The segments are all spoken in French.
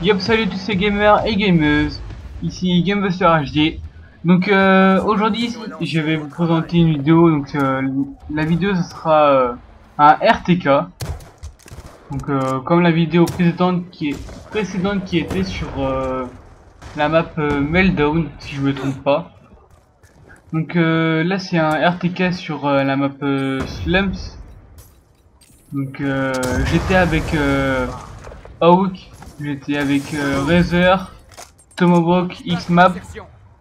Yop, salut tous ces gamers et gameuses, ici Gamebuster HD. Donc aujourd'hui je vais vous présenter une vidéo, donc la vidéo ce sera un RTK. Donc comme la vidéo précédente qui était sur la map Meltdown, si je me trompe pas. Donc là c'est un RTK sur la map Slums. Donc j'étais avec Hawk, j'étais avec Razer, Tomahawk, Xmap,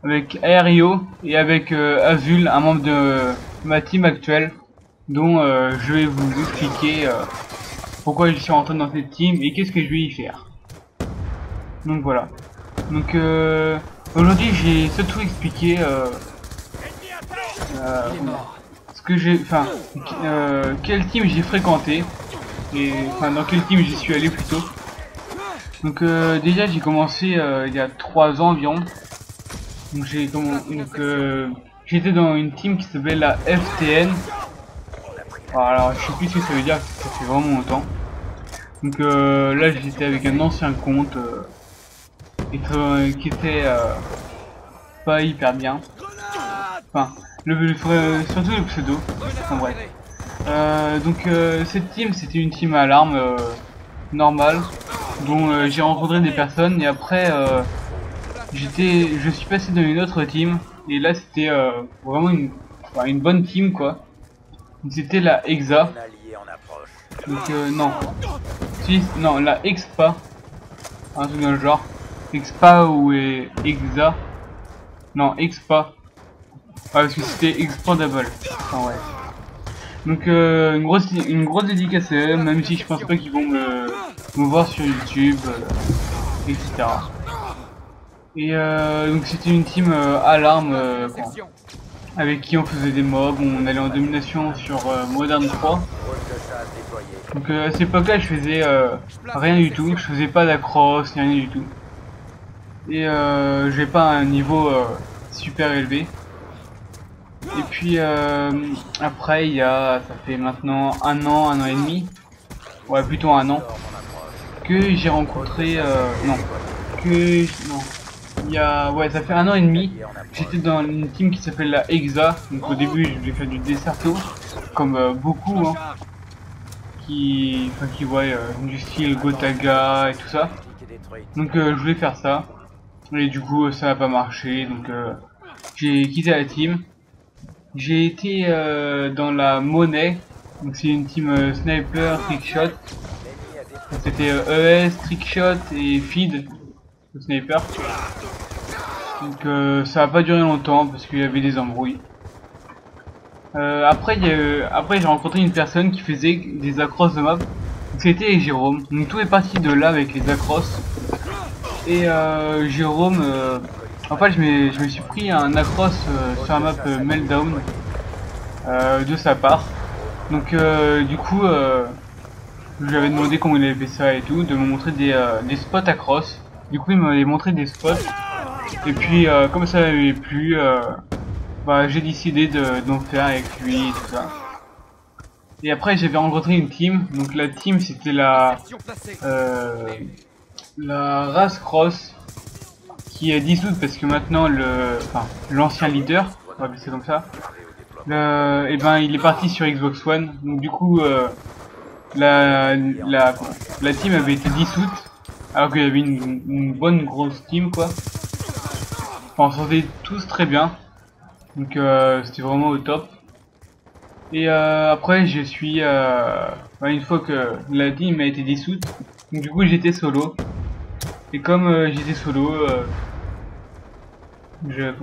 avec Aerio et avec Azul, un membre de ma team actuelle, dont je vais vous expliquer pourquoi je suis rentré dans cette team et qu'est-ce que je vais y faire. Donc voilà. Donc aujourd'hui j'ai surtout expliqué ce que j'ai, enfin quelle team j'ai fréquenté et enfin dans quelle team j'y suis allé plutôt. Donc déjà j'ai commencé il y a 3 ans environ. Donc j'étais dans une team qui s'appelait la FTN. Alors je sais plus ce que ça veut dire, ça fait vraiment longtemps. Donc là j'étais avec un ancien compte qui était pas hyper bien. Enfin surtout le pseudo. Enfin bref. Donc cette team c'était une team à l'arme normale, dont j'ai rencontré des personnes et après je suis passé dans une autre team et là c'était vraiment une bonne team quoi. C'était la Exa. Donc non. Si, non, la Expa. Un truc dans le genre. Expa ou Exa. Non, Expa. Ah, parce que c'était Expandable. Enfin ouais. Donc une grosse dédicace à eux, même si je pense pas qu'ils vont me voir sur YouTube, etc. Et donc c'était une team alarme avec qui on faisait des mobs, on allait en domination sur Modern 3. Donc à cette époque là je faisais rien du tout, je faisais pas d'accross ni rien du tout. Et j'ai pas un niveau super élevé. Et puis après ça fait maintenant un an et demi, ouais plutôt un an, que j'ai rencontré, non, ça fait un an et demi, j'étais dans une team qui s'appelle la Exa. Donc au début je voulais faire du Desserto, comme beaucoup, hein, qui voient du style Gotaga et tout ça. Donc je voulais faire ça, et du coup ça n'a pas marché, donc j'ai quitté la team. J'ai été dans la Monnaie, donc c'est une team sniper, trickshot. C'était ES, trickshot et feed, le sniper. Donc ça a pas duré longtemps parce qu'il y avait des embrouilles. Après j'ai rencontré une personne qui faisait des accros de map. C'était Jérôme. Donc tout est parti de là avec les accros. Et Jérôme, en fait je me suis pris un accros sur la map Meltdown de sa part. Donc du coup je lui avais demandé comment il avait fait ça et tout, de me montrer des spots accros. Du coup il m'avait montré des spots. Et puis comme ça m'avait plu, bah, j'ai décidé d'en faire avec lui et tout ça. Et après j'avais rencontré une team, donc la team c'était la Race Cross, qui est dissoute parce que maintenant l'ancien leader, on va appeler ça comme ça, et ben il est parti sur Xbox One. Donc du coup la team avait été dissoute alors qu'il y avait une bonne grosse team quoi. Enfin, on s'entendait tous très bien, donc c'était vraiment au top. Et après je suis une fois que la team a été dissoute, donc du coup j'étais solo. Et comme j'étais solo, j'ai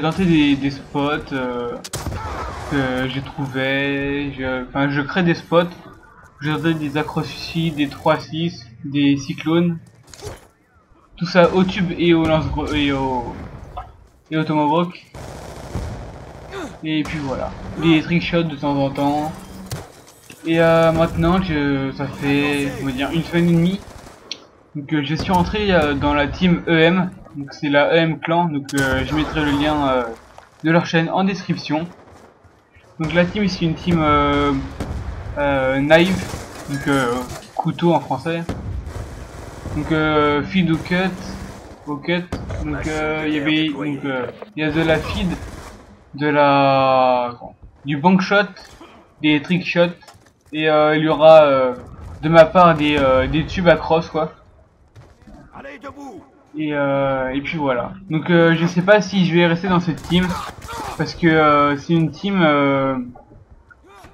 tenté des spots que j'ai trouvé. Je crée des spots. Je tentais des accrocs-suicides, des 3-6, des cyclones. Tout ça au tube et au lance-grenade et au tomahawk. Et puis voilà, des trickshots de temps en temps. Et maintenant ça fait on va dire une semaine et demie. Donc je suis rentré dans la team EM. Donc c'est la EM clan. Donc je mettrai le lien de leur chaîne en description. Donc la team c'est une team knife, donc couteau en français. Donc feed au cut. Donc il y avait il y a de la feed, du bank shot, des trick shots et il y aura de ma part des tubes à cross quoi. Et puis voilà. Donc je sais pas si je vais rester dans cette team parce que c'est une team.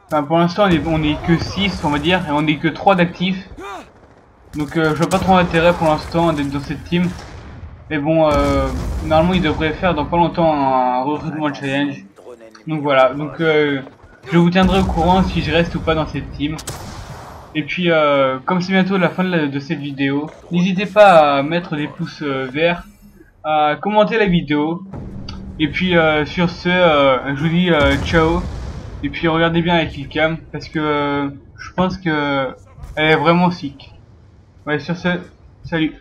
Enfin pour l'instant on est que 6 on va dire et on est que 3 d'actifs. Donc je vois pas trop l'intérêt pour l'instant d'être dans cette team. Mais bon, normalement il devrait faire dans pas longtemps un recrutement challenge. Donc voilà, donc je vous tiendrai au courant si je reste ou pas dans cette team. Et puis comme c'est bientôt la fin de cette vidéo, n'hésitez pas à mettre des pouces verts, à commenter la vidéo. Et puis sur ce, je vous dis ciao. Et puis regardez bien la killcam parce que je pense que elle est vraiment sick. Ouais, sur ce, salut.